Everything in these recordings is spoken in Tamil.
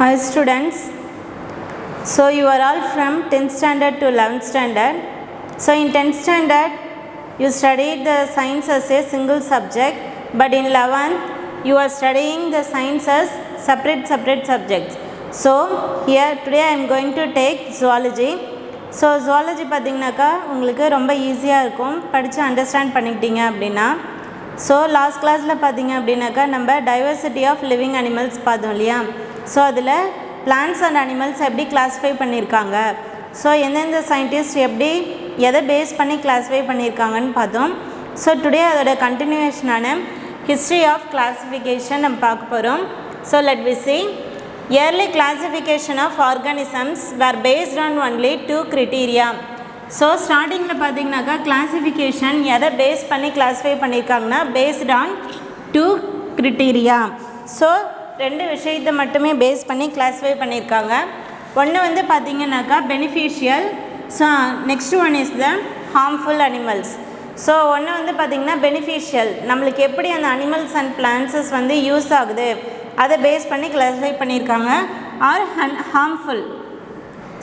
Hi students, so you are all from 10th standard to 11th standard. So in 10th standard you studied the science as a single subject, but in 11th you are studying the science as separate subjects. So here today I am going to take zoology. So zoology பார்த்தீங்கன்னாக்கா உங்களுக்கு ரொம்ப ஈஸியாக இருக்கும் படித்து அண்டர்ஸ்டாண்ட் பண்ணிக்கிட்டீங்க அப்படின்னா. ஸோ லாஸ்ட் கிளாஸில் பார்த்தீங்க அப்படின்னாக்கா நம்ம டைவர்சிட்டி ஆஃப் லிவிங் அனிமல்ஸ் பார்த்தோம் இல்லையா. ஸோ அதில் பிளான்ட்ஸ் அண்ட் அனிமல்ஸ் எப்படி கிளாஸிஃபை பண்ணியிருக்காங்க, ஸோ எந்தெந்த சயின்டிஸ்ட் எப்படி எதை பேஸ் பண்ணி கிளாஸிஃபை பண்ணியிருக்காங்கன்னு பார்த்தோம். ஸோ டுடே அதோட கண்டினியூவேஷனான ஹிஸ்ட்ரி ஆஃப் கிளாஸிஃபிகேஷன் நம்ம பார்க்க போகிறோம். So let we see. Early classification of organisms were based on only two criteria. So ஸ்டார்டிங்கில் பார்த்தீங்கன்னாக்கா கிளாஸிஃபிகேஷன் எதை பேஸ் பண்ணி கிளாஸிஃபை பண்ணியிருக்காங்கன்னா based on two criteria. So ரெண்டு விஷயத்தை மட்டுமே பேஸ் பண்ணி கிளாஸிஃபை பண்ணியிருக்காங்க. ஒன்று வந்து பார்த்திங்கனாக்கா beneficial, so next one is the harmful animals. So ஒன்று வந்து பார்த்திங்கன்னா பெனிஃபிஷியல், நம்மளுக்கு எப்படி அந்த அனிமல்ஸ் அண்ட் பிளான்ட்ஸஸ் வந்து யூஸ் ஆகுது அதை பேஸ் பண்ணி கிளாஸிஃபை பண்ணியிருக்காங்க. ஆர் ஹார்ம்ஃபுல்,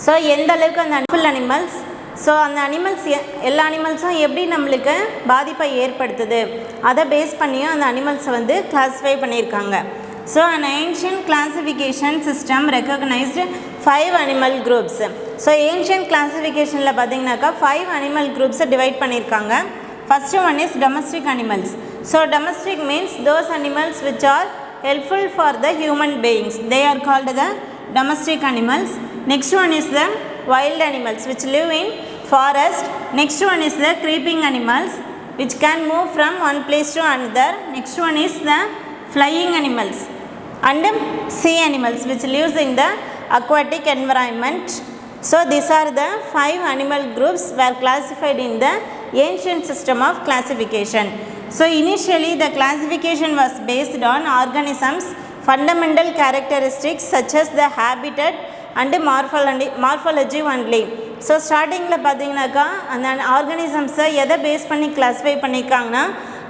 ஸோ எந்த அளவுக்கு அந்த ஹார்ம்ஃபுல் அனிமல்ஸ், ஸோ அந்த அனிமல்ஸ் எல்லா அனிமல்ஸும் எப்படி நம்மளுக்கு பாதிப்பை ஏற்படுத்துது அதை பேஸ் பண்ணியும் அந்த அனிமல்ஸை வந்து கிளாஸிஃபை பண்ணியிருக்காங்க. So an ancient classification system recognized 5 animal groups. So ancient classificationல பார்த்தீங்கன்னாக்கா 5 animal groups டிவைட் பண்ணியிருக்காங்க. First one is domestic animals. So domestic means those animals which are helpful for the human beings, they are called the domestic animals. Next one is the wild animals which live in forest. Next one is the creeping animals which can move from one place to another. Next one is the flying animals and sea animals which lives in the aquatic environment. So these are the 5 animal groups were classified in the ancient system of classification. So initially the classification was based on organisms fundamental characteristics such as the habitat and morphology only. So ஸ்டார்டிங்கில் பார்த்தீங்கன்னாக்கா அந்த ஆர்கானிசம்ஸை எதை பேஸ் பண்ணி கிளாஸிஃபை பண்ணியிருக்காங்கன்னா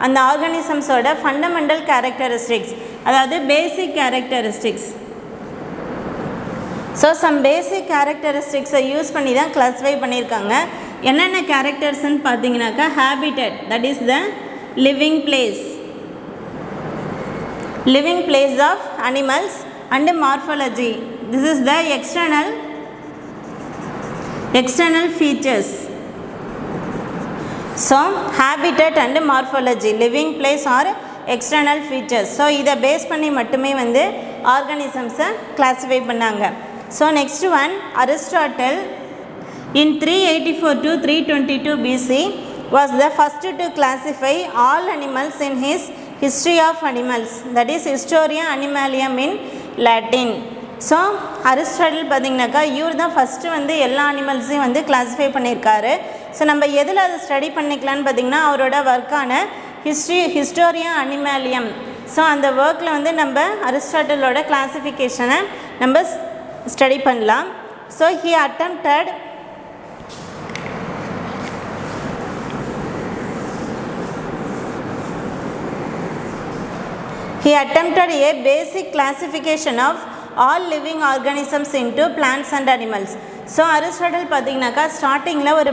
அந்த ஆர்கானிசம்ஸோட ஃபண்டமெண்டல் கேரக்டரிஸ்டிக்ஸ், அதாவது basic characteristics. So some basic கேரக்டரிஸ்டிக்ஸை யூஸ் பண்ணி தான் கிளாஸிஃபை பண்ணியிருக்காங்க. என்னென்ன கேரக்டர்ஸ்ன்னு பார்த்தீங்கன்னாக்கா habitat, that is the living place of animals and morphology, this is the external features. So habitat and morphology, living place or external features. So இதை பேஸ் பண்ணி மட்டுமே வந்து ஆர்கானிசம்ஸை கிளாஸிஃபை பண்ணாங்க. So next one Aristotle in 384 to 322 BC was the first to classify all animals in his history of animals, that is Historia Animalium in Latin. So Aristotle பார்த்திங்கனாக்கா இவர் தான் ஃபஸ்ட்டு வந்து எல்லா அனிமல்ஸையும் வந்து கிளாஸிஃபை பண்ணியிருக்காரு. ஸோ நம்ம எதில் அதை ஸ்டடி பண்ணிக்கலான்னு பார்த்திங்கன்னா அவரோட ஒர்க்கான ஹிஸ்டோரியா அனிமாலியம். ஸோ அந்த ஒர்க்கில் வந்து நம்ம அரிஸ்டாட்டிலோட கிளாஸிஃபிகேஷனை நம்ம ஸ்டடி பண்ணலாம். So he attempted a basic classification of all living organisms into plants and animals. So Aristotle பார்த்தீங்கன்னாக்கா ஸ்டார்டிங்கில் ஒரு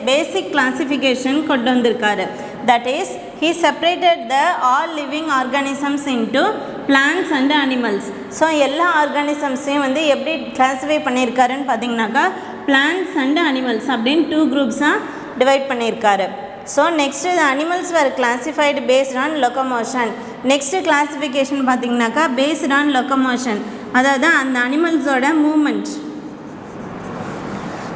பேசிக் கிளாஸிஃபிகேஷன் கொண்டு வந்திருக்காரு. That is he separated the all living organisms into plants and animals. So எல்லா ஆர்கானிசம்ஸையும் வந்து எப்படி கிளாஸிஃபை பண்ணியிருக்காருன்னு பார்த்தீங்கன்னாக்கா பிளான்ட்ஸ் அண்ட் அனிமல்ஸ் அப்படின்னு 2 குரூப்ஸாக டிவைட் பண்ணியிருக்காரு. So next the animals were classified based on locomotion. Next classification பார்த்தீங்கன்னாக்கா பேஸ்ட் ஆன் locomotion, அதாவது அந்த அனிமல்ஸோட மூமெண்ட்.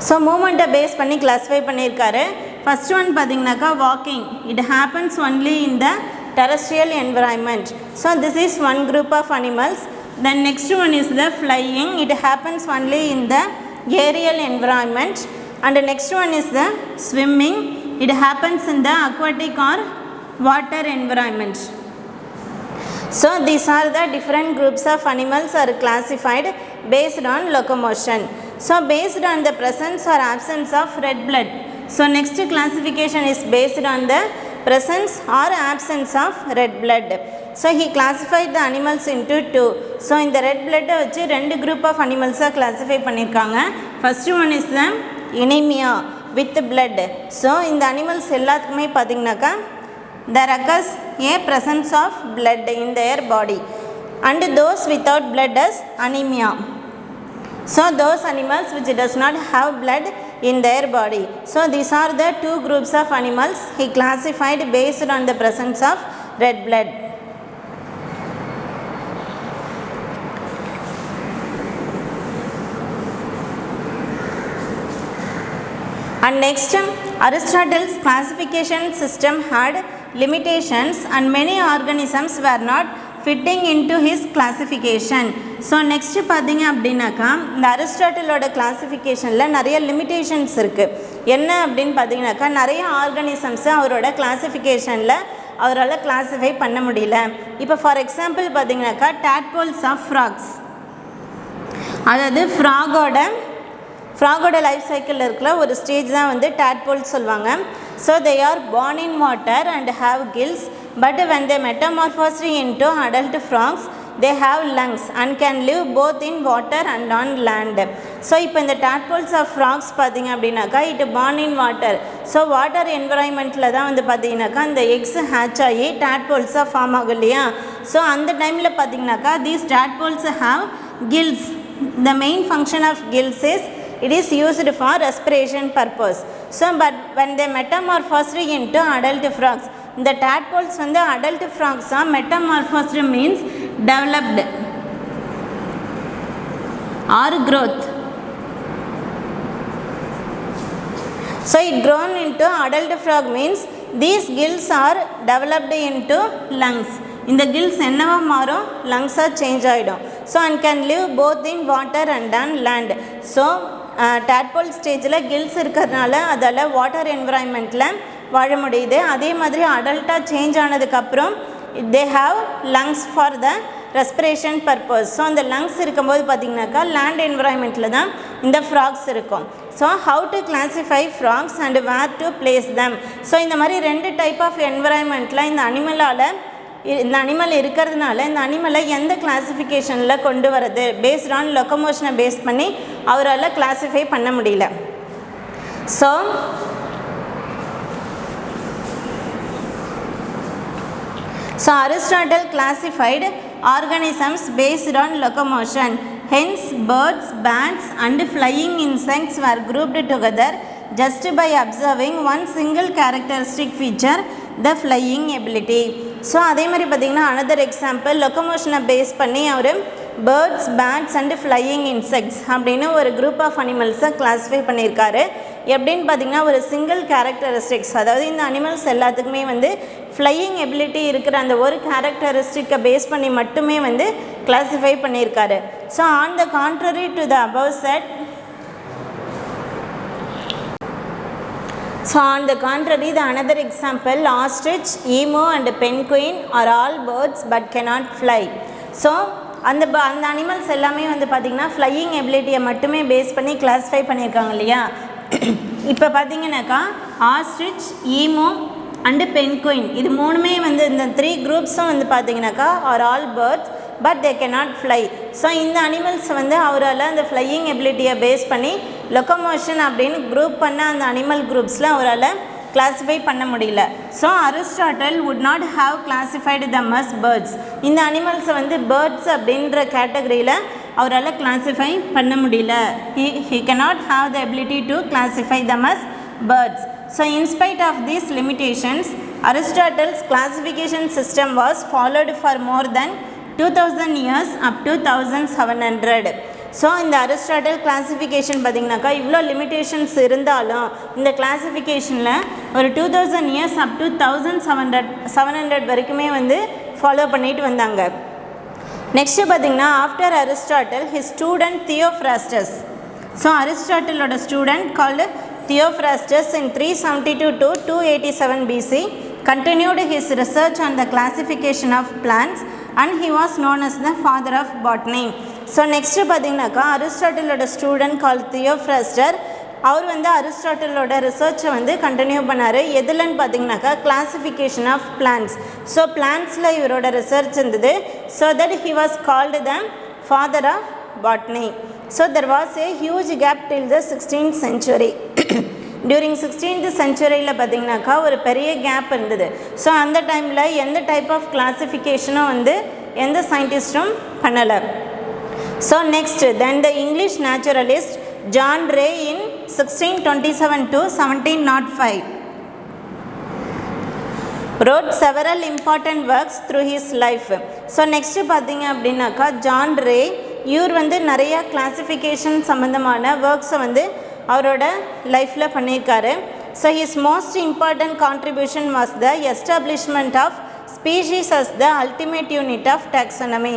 ஸோ மூமெண்ட்டை பேஸ் பண்ணி கிளாஸிஃபை பண்ணியிருக்காரு. ஃபஸ்ட் ஒன் பார்த்தீங்கன்னாக்கா walking, it happens only in the terrestrial environment. So this is one group of animals. Then next one is the flying, it happens only in the aerial environment. And next one is the swimming, it happens in the aquatic or water environment. So these are the different groups of animals are classified based on locomotion. So based on the presence or absence of red blood. So next classification is based on the presence or absence of red blood. So he classified the animals into two. So in the red blood வச்சு ரெண்டு group of animals classify பண்ணியிருக்காங்க. First one is the anemia with blood. So இந்த animals எல்லாத்துக்குமே பார்த்தீங்கன்னாக்கா there occurs a presence of blood in their body, and those without blood as anemia. So those animals which does not have blood in their body. So these are the two groups of animals he classified based on the presence of red blood. And next, Aristotle's classification system had limitations and many organisms were not fitting into his classification. So next பார்த்தீங்க அப்படின்னாக்கா இந்த அரிஸ்டாட்டிலோட கிளாசிஃபிகேஷனில் நிறைய லிமிட்டேஷன்ஸ் இருக்குது. என்ன அப்படின்னு பார்த்தீங்கன்னாக்கா நிறைய ஆர்கானிசம்ஸை அவரோட கிளாசிஃபிகேஷனில் அவரால் கிளாஸிஃபை பண்ண முடியல. இப்போ ஃபார் எக்ஸாம்பிள் பார்த்தீங்கன்னாக்கா tadpoles of frogs, அதாவது ஃப்ராகோட லைஃப் சைக்கிளில் இருக்கிற ஒரு ஸ்டேஜ் தான் வந்து tadpoles சொல்லுவாங்க. So they are born in water and have gills, but when they metamorphose into adult frogs they have lungs and can live both in water and on land. So இப்போ இந்த tadpoles of frogs பார்த்தீங்க அப்படின்னாக்கா it born in water. So water என்விரான்மெண்ட்டில் தான் வந்து பார்த்தீங்கன்னாக்கா இந்த எக்ஸ் ஹேட்ச் ஆகி tadpoles ஃபார்ம் ஆகும் இல்லையா. ஸோ அந்த டைமில் பார்த்தீங்கன்னாக்கா these tadpoles have gills. The main function of gills is it is used for respiration purpose. So but when they metamorphosed into adult frogs, the tadpoles வந்து adult frogs are metamorphosed means developed or growth. So it grown into adult frog means these gills are developed into lungs. இந்த gills என்னவா மாறும், லங்ஸாக சேஞ்ச் ஆகிடும். So and can live both in water and on land. So tadpole ஸ்டேஜில் கில்ஸ் இருக்கிறதுனால அதால் வாட்டர் என்விரான்மெண்ட்டில் வாழ முடியுது. அதே மாதிரி அடல்ட்டாக சேஞ்ச் ஆனதுக்கப்புறம் they have lungs for the respiration purpose. So அந்த லங்ஸ் இருக்கும்போது பார்த்திங்கனாக்கா லேண்ட் என்விரான்மெண்ட்டில் தான் இந்த ஃப்ராக்ஸ் இருக்கும். So how to classify frogs and where to place them. So இந்த மாதிரி ரெண்டு டைப் ஆஃப் என்விரான்மெண்ட்டில் இந்த அனிமல் இருக்கிறதுனால இந்த அனிமலை எந்த கிளாஸிஃபிகேஷனில் கொண்டு வரது, பேஸ்ட் ஆன் லொக்கமோஷனை பேஸ் பண்ணி அவரால் கிளாஸிஃபை பண்ண முடியல. So Aristotle classified organisms based on locomotion. Hence birds, bats and flying insects were grouped together just by observing one single characteristic feature, the flying ability. So அதே மாதிரி பார்த்திங்கன்னா அனதர் எக்ஸாம்பிள் லொக்கமோஷனை பேஸ் பண்ணி அவர் birds, bats and flying insects அப்படின்னு ஒரு குரூப் ஆஃப் அனிமல்ஸை கிளாஸிஃபை பண்ணியிருக்காரு. எப்படின்னு பார்த்திங்கன்னா ஒரு சிங்கிள் கேரக்டரிஸ்டிக்ஸ், அதாவது இந்த அனிமல்ஸ் எல்லாத்துக்குமே வந்து ஃப்ளையிங் எபிலிட்டி இருக்கிற அந்த ஒரு கேரக்டரிஸ்டிக்கை பேஸ் பண்ணி மட்டுமே வந்து கிளாஸிஃபை பண்ணியிருக்காரு. So on the contrary to the above set, so on the contrary the another example, ostrich, emu and penguin are all birds but cannot fly. So அந்த அனிமல்ஸ் எல்லாமே வந்து பார்த்திங்கன்னா ஃப்ளையிங் எபிலிட்டியை மட்டுமே பேஸ் பண்ணி கிளாஸிஃபை பண்ணியிருக்காங்க இல்லையா. இப்போ பார்த்திங்கனாக்கா ஆஸ்ட்ரிச், ஈமோ அண்டு பென்குயின் இது மூணுமே வந்து இந்த 3 குரூப்ஸும் வந்து பார்த்திங்கனாக்கா are all birds but they cannot fly. So இந்த அனிமல்ஸ் வந்து அவரால் அந்த ஃப்ளையிங் எபிலிட்டியை பேஸ் பண்ணி லொக்கமோஷன் அப்படின்னு குரூப் பண்ண அந்த அனிமல் குரூப்ஸில் அவரால் கிளாஸிஃபை பண்ண முடியல. So Aristotle would not have classified them as birds. இந்த அனிமல்ஸை வந்து பேர்ட்ஸ் அப்படின்ற கேட்டகரியில் அவரால் கிளாஸிஃபை பண்ண முடியல. he cannot have the ability to classify them as birds. So in spite of these limitations, Aristotle's classification system was followed for more than 2000 years up to 1700. So இந்த அரிஸ்டாட்டல் கிளாஸிஃபிகேஷன் பார்த்திங்கனாக்கா இவ்வளோ லிமிட்டேஷன்ஸ் இருந்தாலும் இந்த கிளாஸிஃபிகேஷனில் ஒரு 2000 இயர்ஸ் அப் டு 1700 வரைக்குமே வந்து ஃபாலோ பண்ணிட்டு வந்தாங்க. நெக்ஸ்ட்டு பார்த்திங்கன்னா after Aristotle his student Theophrastus. So அரிஸ்டாட்டலோட student called Theophrastus in 372 to 287 BC continued his research on the classification of plants and he was known as the father of botany. So next பார்த்திங்கனாக்கா அரிஸ்டாட்டிலோட ஸ்டூடெண்ட் கால் தியோஃப்ராஸ்டர் அவர் வந்து அரிஸ்டாட்டிலோட ரிசர்ச்சை வந்து கண்டினியூ பண்ணார். எதுலன்னு பார்த்தீங்கன்னாக்கா கிளாசிஃபிகேஷன் ஆஃப் பிளான்ஸ். ஸோ பிளான்ஸில் இவரோட ரிசர்ச் இருந்தது. So that he was called the father of botany. So there was a huge gap till the 16th century. During 16th centuryயில் பார்த்தீங்கன்னாக்கா ஒரு பெரிய கேப் இருந்தது. ஸோ அந்த டைமில் எந்த டைப் ஆஃப் கிளாசிஃபிகேஷனும் வந்து எந்த சயின்டிஸ்ட்டும் பண்ணலை. So next then the English naturalist John Ray in 1627 to 1705 wrote several important works through his life. So next பார்த்தீங்க அப்படின்னாக்கா ஜான் ரே இவர் வந்து நிறையா கிளாசிஃபிகேஷன் சம்மந்தமான ஒர்க்ஸை வந்து அவரோட லைஃப்பில் பண்ணியிருக்காரு. So his most important contribution was the establishment of species as the ultimate unit of taxonomy.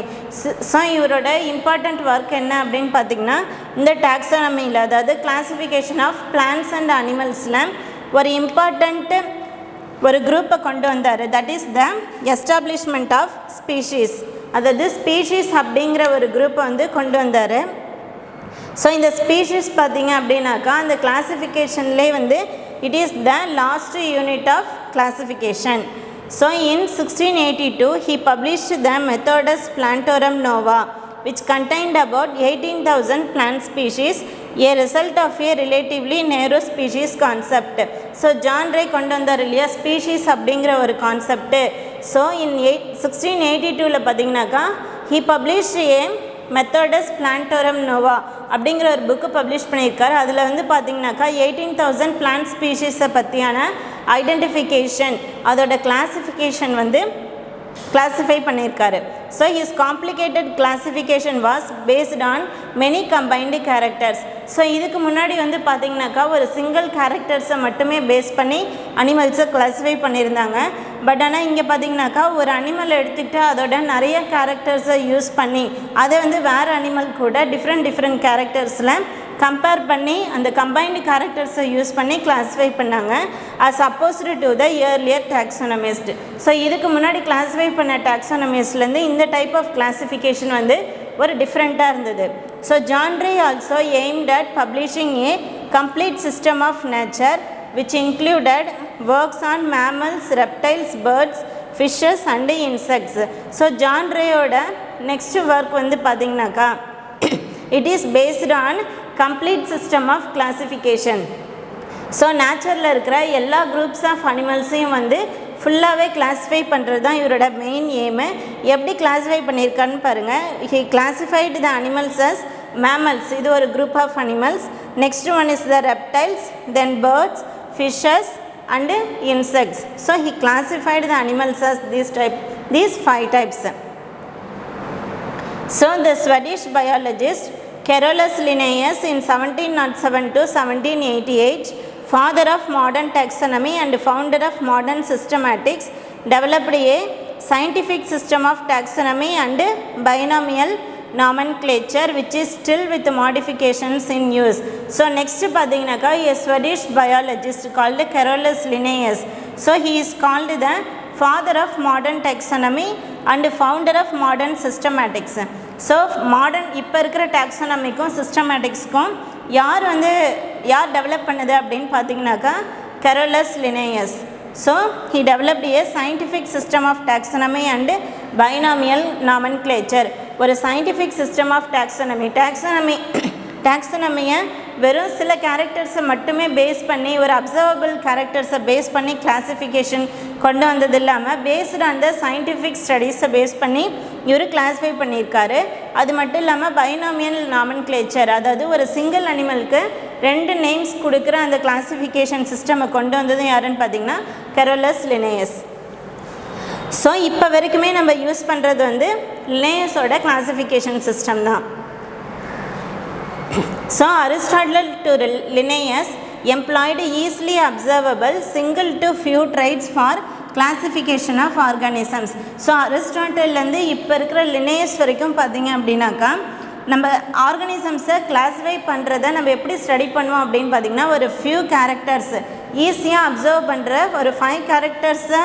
So இவரோட இம்பார்ட்டண்ட் ஒர்க் என்ன அப்படின்னு பார்த்திங்கன்னா இந்த டாக்ஸானமியில், அதாவது கிளாசிஃபிகேஷன் ஆஃப் பிளான்ட்ஸ் அண்ட் அனிமல்ஸில் ஒரு இம்பார்ட்டண்ட்டு ஒரு குரூப்பை கொண்டு வந்தார். That is the establishment of species, அதாவது ஸ்பீஷீஸ் அப்படிங்கிற ஒரு குரூப்பை வந்து கொண்டு வந்தார். ஸோ இந்த ஸ்பீஷீஸ் பார்த்திங்க அப்படின்னாக்கா அந்த கிளாசிஃபிகேஷன்லேயே வந்து it is the last unit of classification. So in 1682 he published the Methodus Plantorum Nova, which contained about 18,000 plant species, a result of a relatively narrow species concept. So John Ray கொண்டு வந்தார் இல்லையா ஸ்பீஷீஸ் அப்படிங்கிற ஒரு கான்செப்ட். ஸோ இன் 1682 பார்த்தீங்கன்னாக்கா he published a Methodus Plantorum Nova அப்படிங்கிற ஒரு புக்கு பப்ளிஷ் பண்ணியிருக்காரு. அதில் வந்து பார்த்திங்கனாக்கா 18,000 பிளான்ட் ஸ்பீஷீஸை பற்றியான ஐடென்டிஃபிகேஷன், அதோட கிளாசிஃபிகேஷன் வந்து கிளாஸிஃபை பண்ணியிருக்காரு. So his complicated classification was based on many combined characters. So இதுக்கு முன்னாடி வந்து பார்த்திங்கனாக்கா ஒரு சிங்கிள் கேரக்டர்ஸை மட்டுமே பேஸ் பண்ணி அனிமல்ஸை கிளாஸிஃபை பண்ணியிருந்தாங்க. பட் ஆனால் இங்கே பார்த்திங்கனாக்கா ஒரு அனிமல் எடுத்துக்கிட்டு அதோட நிறைய கேரக்டர்ஸை யூஸ் பண்ணி அதை வந்து வேறு அனிமல் கூட டிஃப்ரெண்ட் கேரக்டர்ஸில் கம்பேர் பண்ணி அந்த கம்பைன்டு கேரக்டர்ஸை யூஸ் பண்ணி கிளாஸிஃபை பண்ணாங்க as opposed to the earlier taxonomist. So இதுக்கு முன்னாடி கிளாஸிஃபை பண்ண டாக்ஸானமிஸ்ட்லேருந்து இந்த டைப் ஆஃப் கிளாஸிஃபிகேஷன் வந்து ஒரு டிஃப்ரெண்ட்டாக இருந்தது. So John Ray also aimed at publishing a complete system of nature which included works on mammals, reptiles, birds, fishes and insects. So John Rayயோட next work வந்து பார்த்தீங்கன்னாக்கா it is based on complete system of classification. So நேச்சரில் இருக்கிற எல்லா குரூப்ஸ் ஆஃப் அனிமல்ஸையும் வந்து ஃபுல்லாகவே கிளாஸிஃபை பண்ணுறது தான் இவரோட மெயின் எய்மு. எப்படி கிளாஸிஃபை பண்ணியிருக்கான்னு பாருங்கள். He classified the animals as mammals, இது ஒரு group of animals. Next one is the reptiles, then birds, fishes and insects. So he classified the animals as these 5 types. So the Swedish biologist Carolus Linnaeus in 1707 to 1788, father of modern taxonomy and founder of modern systematics, developed a scientific system of taxonomy and binomial nomenclature which is still with modifications in use. So next பார்த்தீங்கன்னாக்கா a Swedish biologist called Carolus Linnaeus. So he is called the father of modern taxonomy and founder of modern systematics. So modern இப்போ இருக்கிற டாக்ஸானமிக்கும் சிஸ்டமேட்டிக்ஸ்க்கும் யார் டெவலப் பண்ணுது அப்படின்னு பார்த்தீங்கன்னாக்கா Carolus Linnaeus. So he developed a scientific system of taxonomy and binomial nomenclature. ஒரு சயின்டிஃபிக் சிஸ்டம் ஆஃப் டாக்ஸானமியை வெறும் சில கேரக்டர்ஸை மட்டுமே பேஸ் பண்ணி ஒரு அப்சர்வபிள் கேரக்டர்ஸை பேஸ் பண்ணி கிளாஸிஃபிகேஷன் கொண்டு வந்தது இல்லாமல் பேஸ்டு ஆன் த சயின்டிஃபிக் ஸ்டடீஸை பேஸ் பண்ணி இவர் கிளாஸிஃபை பண்ணியிருக்காரு. அது மட்டும் இல்லாமல் பைனாமியல் நாமன்க்ளேச்சர், அதாவது ஒரு சிங்கிள் அனிமலுக்கு 2 நேம்ஸ் கொடுக்குற அந்த கிளாஸிஃபிகேஷன் சிஸ்டமை கொண்டு வந்தது யாருன்னு பார்த்தீங்கன்னா கரோலஸ் லினேயஸ். ஸோ இப்போ வரைக்குமே நம்ம யூஸ் பண்ணுறது வந்து லினேயஸோட கிளாஸிஃபிகேஷன் சிஸ்டம் தான். So Aristotle to Linnaeus employed easily observable single to few traits for classification of organisms. So அரிஸ்டாட்டில்லேருந்து இப்போ இருக்கிற லினேயஸ் வரைக்கும் பார்த்தீங்க அப்படின்னாக்கா நம்ம ஆர்கானிசம்ஸை கிளாஸிஃபை பண்ணுறதை நம்ம எப்படி ஸ்டடி பண்ணுவோம் அப்படின்னு பார்த்திங்கன்னா ஒரு ஃபியூ கேரக்டர்ஸ் ஈஸியாக அப்சர்வ் பண்ணுற ஒரு 5 கேரக்டர்ஸை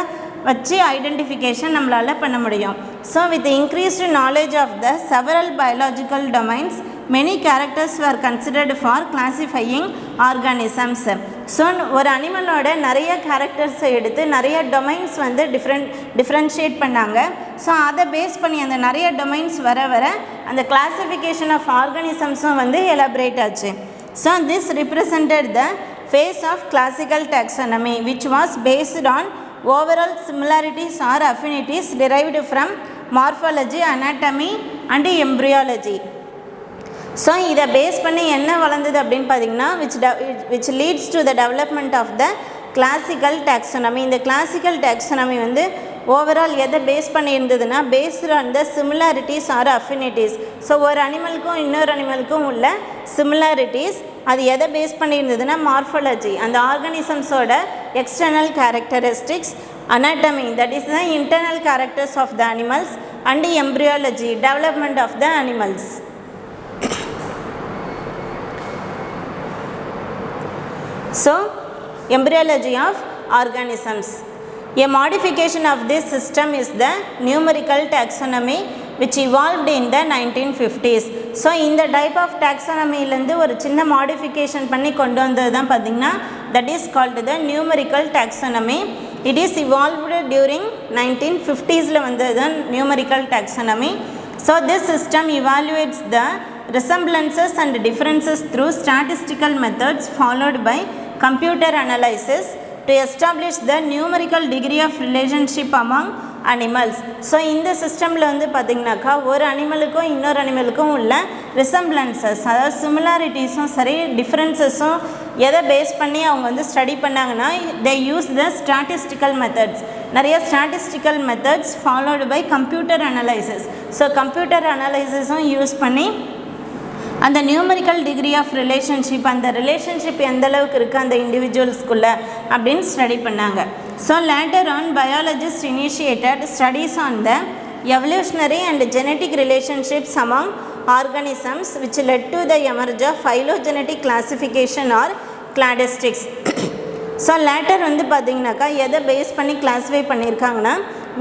வச்சு ஐடென்டிஃபிகேஷன் நம்மளால் பண்ண முடியும். So with increased knowledge of the several biological domains many characters were considered for classifying organisms. So ஒரு அனிமலோட நிறைய கேரக்டர்ஸை எடுத்து நிறைய டொமைன்ஸ் வந்து டிஃப்ரென்ஷியேட் பண்ணாங்க. ஸோ அதை பேஸ் பண்ணி அந்த நிறைய டொமைன்ஸ் வர அந்த கிளாசிஃபிகேஷன் ஆஃப் ஆர்கானிசம்ஸும் வந்து எலாபரேட் ஆச்சு. So this represented the phase of classical taxonomy which was based on overall similarities or affinities derived from morphology, anatomy and embryology. So இதை பேஸ் பண்ணி என்ன வளர்ந்தது அப்படின்னு பார்த்தீங்கன்னா which leads to the development of the classical taxonomy. இந்த classical taxonomy வந்து ஓவரால் எதை பேஸ் பண்ணி இருந்ததுன்னா based on the similarities or affinities. So ஒரு அனிமலுக்கும் இன்னொரு அனிமலுக்கும் உள்ள சிமிலாரிட்டிஸ் அது எதை பேஸ் பண்ணி இருந்ததுன்னா மார்ஃபாலஜி, அந்த ஆர்கானிசம்ஸோட external characteristics, anatomy that is the internal characters of the animals, and embryology development of the animals. So embryology of organisms. A modification of this system is the numerical taxonomy which evolved in the 1950s. So இந்த டைப் ஆஃப் டாக்ஸானமிலேருந்து ஒரு சின்ன மாடிஃபிகேஷன் பண்ணி கொண்டு வந்தது தான் பார்த்திங்கன்னா that is called the numerical taxonomy. It is evolved during 1950s வந்தது தான் numerical taxonomy. So this system evaluates the resemblances and differences through statistical methods followed by computer analysis to establish the numerical degree of relationship among animals. So இந்த சிஸ்டமில் வந்து பார்த்திங்கனாக்கா ஒரு அனிமலுக்கும் இன்னொரு அனிமலுக்கும் உள்ள ரிசம்பிளன்சஸ், அதாவது சிமிலாரிட்டிஸும் சரி டிஃப்ரென்சஸும் எதை பேஸ் பண்ணி அவங்க வந்து ஸ்டடி பண்ணாங்கன்னா they use the statistical methods. நிறைய statistical methods followed by computer analysis. So computer அனலைசிஸும் யூஸ் பண்ணி அந்த நியூமரிக்கல் டிகிரி ஆஃப் ரிலேஷன்ஷிப், அந்த ரிலேஷன்ஷிப் எந்த அளவுக்கு இருக்குது அந்த இண்டிவிஜுவல்ஸ்குள்ளே அப்படின்னு ஸ்டடி பண்ணாங்க. So later on biologist initiated studies on the evolutionary and genetic relationships among organisms which led to the emerge of phylogenetic classification or cladistics. So later வந்து பார்த்திங்கனாக்கா எதை பேஸ் பண்ணி கிளாஸிஃபை பண்ணியிருக்காங்கன்னா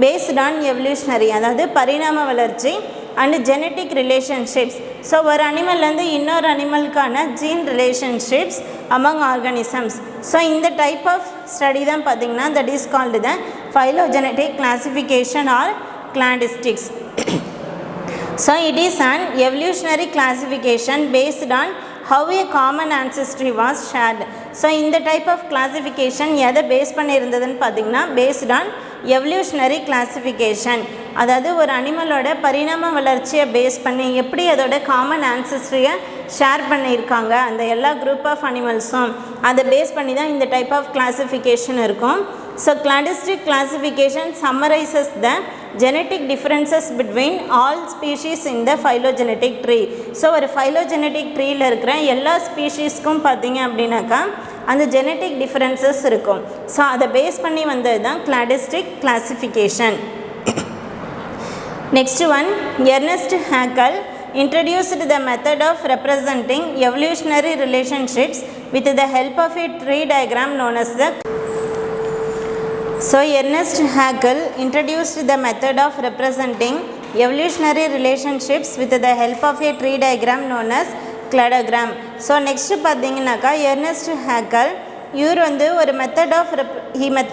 பேஸ்ட் ஆன் எவல்யூஷனரி, அதாவது பரிணாம வளர்ச்சி, அண்ட் ஜெனட்டிக் ரிலேஷன்ஷிப்ஸ். ஸோ ஒரு அனிமல்லேருந்து இன்னொரு அனிமலுக்கான gene relationships among organisms. So இந்த டைப் ஆஃப் ஸ்டடி தான் பார்த்திங்கன்னா that is called the phylogenetic classification or cladistics. So it is an evolutionary classification based on how a common ancestry was shared. So இந்த டைப் ஆஃப் கிளாசிஃபிகேஷன் எதை பேஸ் பண்ணியிருந்ததுன்னு பார்த்திங்கன்னா பேஸ்ட் ஆன் எவல்யூஷனரி கிளாசிஃபிகேஷன், அதாவது ஒரு அனிமலோட பரிணாம வளர்ச்சியை பேஸ் பண்ணி எப்படி அதோட காமன் ஆன்செஸ்ட்ரியை ஷேர் பண்ணியிருக்காங்க அந்த எல்லா குரூப் ஆஃப் அனிமல்ஸும் அதை பேஸ் பண்ணி தான் இந்த டைப் ஆஃப் கிளாசிஃபிகேஷன் இருக்கும். So cladistic classification summarizes the genetic differences between all species in the phylogenetic tree. So ஒரு ஃபைலோஜெனட்டிக் ட்ரீயில் இருக்கிற எல்லா ஸ்பீஷீஸ்க்கும் பார்த்தீங்க அப்படின்னாக்கா அந்த ஜெனட்டிக் டிஃப்ரென்சஸ் இருக்கும். ஸோ அதை பேஸ் பண்ணி வந்தது தான் cladistic classification. Next one, Ernst Haeckel introduced the method of representing evolutionary relationships with the help of a tree diagram known as the. So Ernest Haeckel introduced the method of representing evolutionary relationships with the help of a tree diagram known as cladogram. So next பார்த்தீங்கன்னாக்கா எர்னஸ்ட் ஹேக்கல் இவர் வந்து ஒரு method of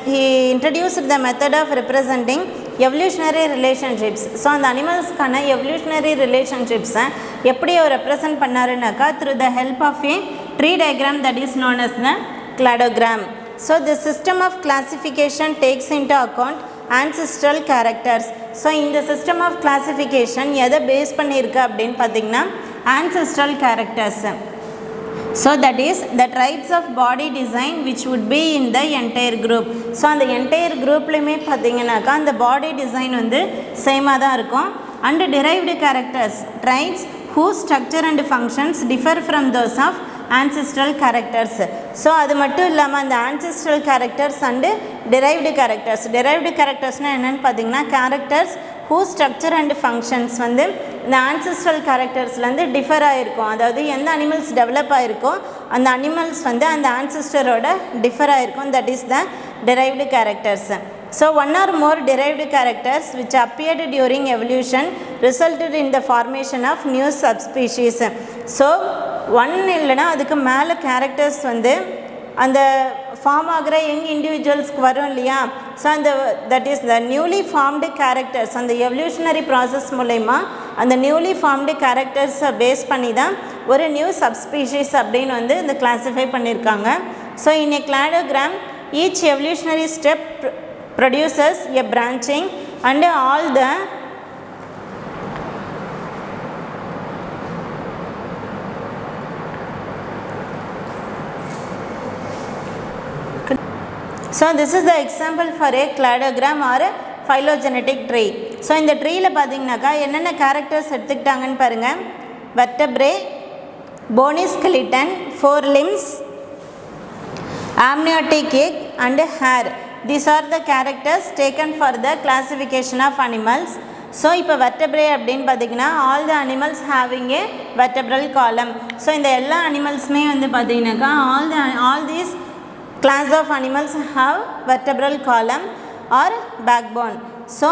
he introduced the method of representing evolutionary relationships. So அந்த அனிமல்ஸ்க்கான எவல்யூஷனரி ரிலேஷன்ஷிப்ஸை எப்படி அவர் ரெப்ரசன்ட் பண்ணாருனாக்கா through the help of a tree diagram that is known as the cladogram. So the system of classification takes into account ancestral characters. So இந்த சிஸ்டம் ஆஃப் கிளாசிஃபிகேஷன் எதை பேஸ் பண்ணியிருக்கு அப்படின்னு பார்த்திங்கன்னா ancestral characters. So that is the types of body design which would be in the entire group. So அந்த என்டையர் குரூப்லேயுமே பார்த்தீங்கன்னாக்கா அந்த பாடி டிசைன் வந்து சேமாக தான் இருக்கும். And derived characters tribes whose structure and functions differ from those of ancestral characters. So அது மட்டும் இல்லாமல் அந்த ancestral characters அண்டு derived charactersனால் என்னென்னு பார்த்தீங்கன்னா characters whose structure and functions வந்து இந்த ancestral charactersலேருந்து டிஃபர் ஆகிருக்கும். அதாவது எந்த அனிமல்ஸ் டெவலப் ஆகிருக்கோ அந்த அனிமல்ஸ் வந்து அந்த ஆன்சிஸ்டரோட டிஃபர் ஆகிருக்கும். That is the derived characters. So one or more derived characters which appeared during evolution resulted in the formation of new subspecies. So one இல்லைனா அதுக்கு மேலே கேரக்டர்ஸ் வந்து அந்த ஃபார்ம் ஆகிற யங் இண்டிவிஜுவல்ஸ்க்கு வரும் இல்லையா. ஸோ அந்த that is the newly formed characters அந்த எவல்யூஷனரி ப்ராசஸ் மூலயமா அந்த நியூலி ஃபார்ம்டு கேரக்டர்ஸை பேஸ் பண்ணி தான் ஒரு நியூ சப்ஸ்பீஷீஸ் அப்படின்னு வந்து இந்த கிளாஸிஃபை பண்ணியிருக்காங்க. So in a cladogram each evolutionary step produces a branching and all the so this is the example for a cladogram or a phylogenetic tree. So இந்த ட்ரீல பார்த்தீங்கன்னாக்கா என்னென்ன கேரக்டர்ஸ் எடுத்துக்கிட்டாங்கன்னு பாருங்கள். vertebrae, bony skeleton, 4 limbs, amniotic egg and hair. These are the characters taken for the classification of animals. So இப்போ vertebrae அப்படின்னு பார்த்தீங்கன்னா all the animals having a vertebral column. So இந்த எல்லா அனிமல்ஸுமே வந்து பார்த்தீங்கன்னாக்கா all these class of animals have vertebral column or backbone. So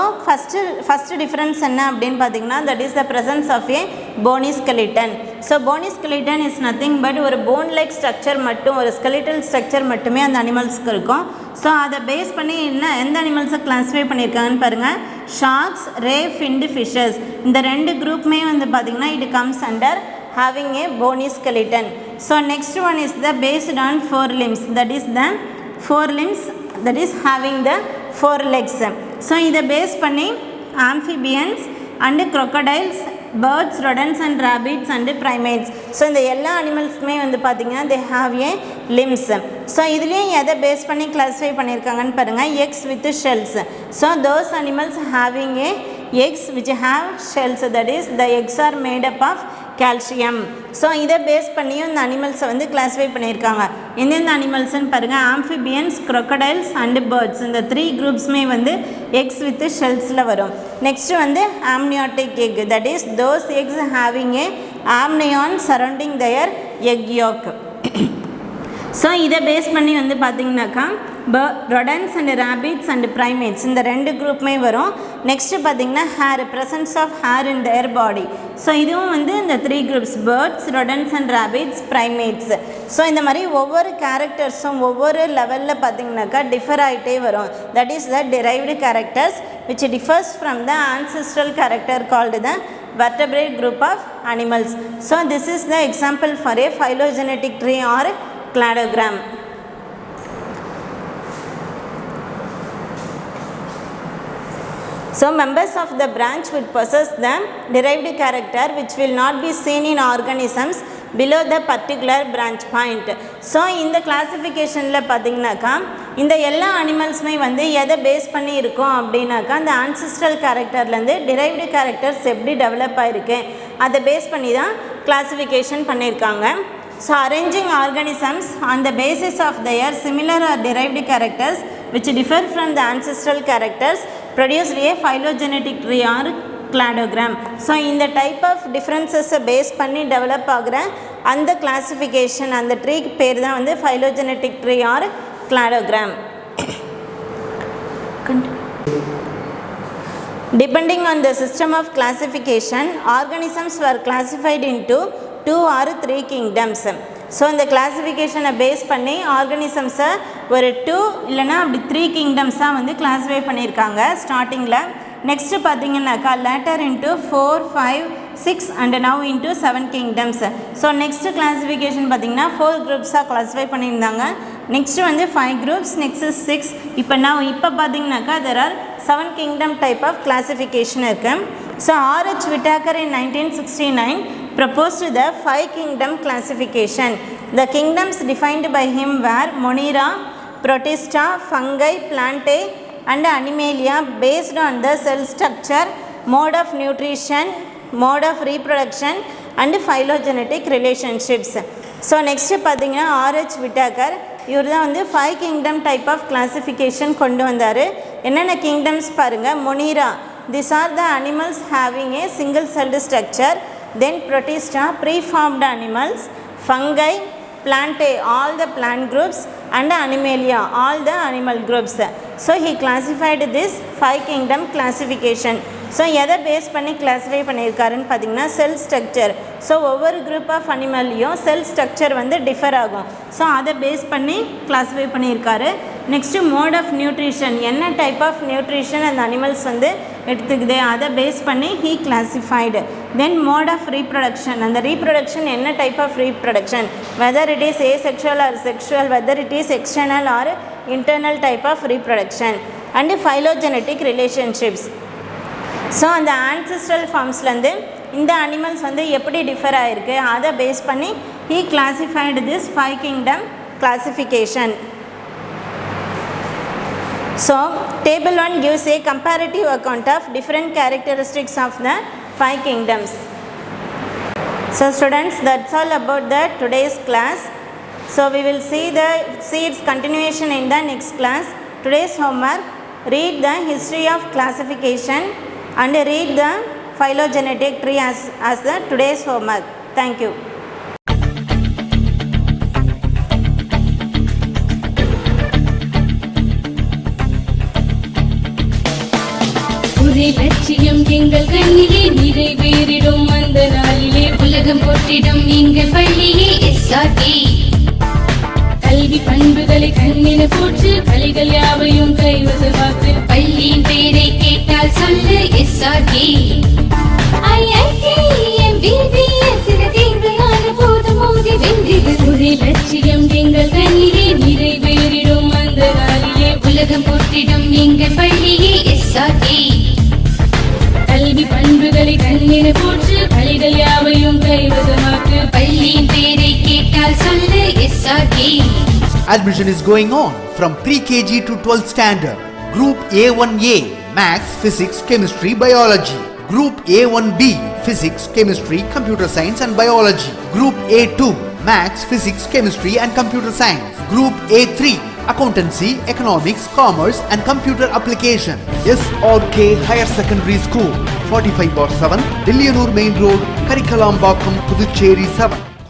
first difference என்ன அப்படின்னு பார்த்தீங்கன்னா that is the presence of a bony skeleton. So bony skeleton is nothing but ஒரு bone like structure மட்டும் ஒரு skeletal structure மட்டுமே அந்த அனிமல்ஸ்க்கு இருக்கும். ஸோ அதை பேஸ் பண்ணி எந்த அனிமல்ஸை கிளாஸிஃபை பண்ணியிருக்காங்கன்னு பாருங்கள். ஷார்க்ஸ், ரே ஃபின்டு ஃபிஷஸ் இந்த ரெண்டு குரூப்புமே வந்து பார்த்திங்கன்னா it comes under having a bony skeleton. So next one is the based on 4 limbs, that is the 4 limbs that is having the 4 legs. So இதை பேஸ் பண்ணி amphibians and crocodiles, birds, rodents and rabbits and primates. So இந்த எல்லா அனிமல்ஸுமே வந்து பார்த்திங்கன்னா they have a limbs. So இதுலேயும் எதை பேஸ் பண்ணி கிளாஸிஃபை பண்ணியிருக்காங்கன்னு பாருங்கள். eggs with shells. So those animals having a eggs which have shells, that is the eggs are made up of calcium. So இதை பேஸ் பண்ணியும் இந்த அனிமல்ஸை வந்து கிளாஸிஃபை பண்ணியிருக்காங்க. எந்தெந்த அனிமல்ஸ்ன்னு பாருங்கள். amphibians, crocodiles and birds இந்த 3 குரூப்ஸுமே வந்து eggs with shells வரும். நெக்ஸ்ட் வந்து amniotic egg, that is those eggs having a amnion surrounding their egg yolk. So இதை பேஸ் பண்ணி வந்து பார்த்திங்கனாக்கா rodents and rabbits and primates இந்த ரெண்டு குரூப்புமே வரும். நெக்ஸ்ட்டு பார்த்திங்கன்னா hair, presence of hair in their body. So இதுவும் வந்து இந்த 3 groups birds, rodents and rabbits, primates. So இந்த மாதிரி ஒவ்வொரு கேரக்டர்ஸும் ஒவ்வொரு லெவலில் பார்த்திங்கனாக்கா டிஃபர் ஆகிட்டே வரும். That is the derived characters which differs from the ancestral character called the vertebrate group of animals. So this is the example for a phylogenetic tree or cladogram. So members of the branch would possess the derived character which will not be seen in organisms below the particular branch point. So இந்த கிளாஸிஃபிகேஷனில் பார்த்திங்கனாக்கா இந்த எல்லா அனிமல்ஸுமே வந்து எதை பேஸ் பண்ணி இருக்கோம் அப்படின்னாக்கா அந்த ஆன்சிஸ்ட்ரல் கேரக்டர்லேருந்து derived characters எப்படி டெவலப் ஆகிருக்கு அதை பேஸ் பண்ணி தான் கிளாஸிஃபிகேஷன் பண்ணியிருக்காங்க. So arranging organisms on the basis of their similar or derived characters which differ from the ancestral characters produced a phylogenetic tree or cladogram. So இந்த type of differences பேஸ் பண்ணி டெவலப் ஆகிற அந்த கிளாஸிஃபிகேஷன் அந்த ட்ரீக்கு பேர் தான் வந்து phylogenetic tree or cladogram. Depending on the system of classification, organisms were classified into 2 or 3 kingdoms. So இந்த கிளாஸிஃபிகேஷனை பேஸ் பண்ணி ஆர்கனிசம்ஸை ஒரு 2 இல்லைனா அப்படி 3 கிங்டம்ஸாக வந்து கிளாஸிஃபை பண்ணியிருக்காங்க ஸ்டார்டிங்கில். நெக்ஸ்ட்டு பார்த்தீங்கன்னாக்கா later into 4, 5, 6 and now into 7 kingdoms. So next classification பார்த்திங்கன்னா 4 குரூப்ஸாக கிளாஸிஃபை பண்ணியிருந்தாங்க. நெக்ஸ்ட்டு வந்து 5 குரூப்ஸ், நெக்ஸ்ட்டு 6. இப்போ பார்த்தீங்கன்னாக்கா there are 7 kingdom type of classification இருக்குது. So R.H. Whittaker in 1969 proposed the 5 kingdom classification. The kingdoms defined by him were Monera, Protista, Fungi, Plantae and Animalia based on the cell structure, mode of nutrition, mode of reproduction and phylogenetic relationships. So next பார்த்தீங்கன்னா R.H. Whittaker இவர் தான் வந்து 5 கிங்டம் டைப் ஆஃப் கிளாஸிஃபிகேஷன் கொண்டு வந்தார். என்னென்ன கிங்டம்ஸ் பாருங்கள். Monera, these are the animals having a single celled structure. Then Protista, preformed animals. Fungi, plant all the plant groups and animalia all the animal groups. So he classified this 5 kingdom classification. So எதை பேஸ் பண்ணி கிளாஸிஃபை பண்ணியிருக்காருன்னு பார்த்தீங்கன்னா செல் ஸ்ட்ரக்சர். ஸோ ஒவ்வொரு குரூப் ஆஃப் அனிமல்லையும் செல் ஸ்ட்ரக்சர் வந்து டிஃபர் ஆகும். ஸோ அதை பேஸ் பண்ணி கிளாஸிஃபை பண்ணியிருக்காரு. நெக்ஸ்ட்டு மோட் ஆஃப் நியூட்ரிஷன், என்ன டைப் ஆஃப் நியூட்ரிஷன் அந்த அனிமல்ஸ் வந்து எடுத்துக்குது அதை பேஸ் பண்ணி he classified. Then mode of reproduction, அந்த ரீப்ரொடக்ஷன் என்ன type of reproduction, whether it is asexual or sexual, whether it is external or internal type of reproduction. And phylogenetic relationships. So அந்த ஆன்சிஸ்ட்ரல் ஃபார்ம்ஸ்லேருந்து இந்த அனிமல்ஸ் வந்து எப்படி டிஃபர் ஆகிருக்கு அதை பேஸ் பண்ணி he classified this 5 kingdom classification. So table 1 gives a comparative account of different characteristics of the 5 kingdoms. So students, that's all about the today's class. So we will see its continuation in the next class. Today's homework, read the history of classification and read the phylogenetic tree as the today's homework. Thank you. ஒரே லட்சியம் எங்கள் கண்ணிலே நிறைவேறிடும் அந்த நாளிலே உலகம் போற்றிடும் எங்கள் பள்ளியே எஸ்ஆர்டி. கல்வி பண்புகளை கண்ணின போற்று கலைகள் யாவையும் கைவசமாக்கு பள்ளியின் பெயரை கேட்டால் சொல்லு எஸ்ஆர்டி. ஒரே லட்சியம் எங்கள் கண்ணிலே நிறைவேறிடும் அந்த நாளிலே உலகம் போற்றிடும் எங்கள் பள்ளியே எஸ்ஆர்டி. கல்வி பண்புகளை கண்ணின போற்று கலைகள் யாவையும் கைவசமாக்கு பள்ளியின் பெயரை கேட்டால் சொல்லு SRT. Admission is going on from pre-KG to 12th standard. Group A1A Maths, Physics, Chemistry, Biology. Group A1B Physics, Chemistry, Computer Science and Biology. Group A2 Maths, Physics, Chemistry and Computer Science. Group A3 Accountancy, Economics, Commerce and Computer Application. SRK Higher Secondary School, 45/7, Dilliyanur Main Road, Karikalambakkam, Puducherry 7.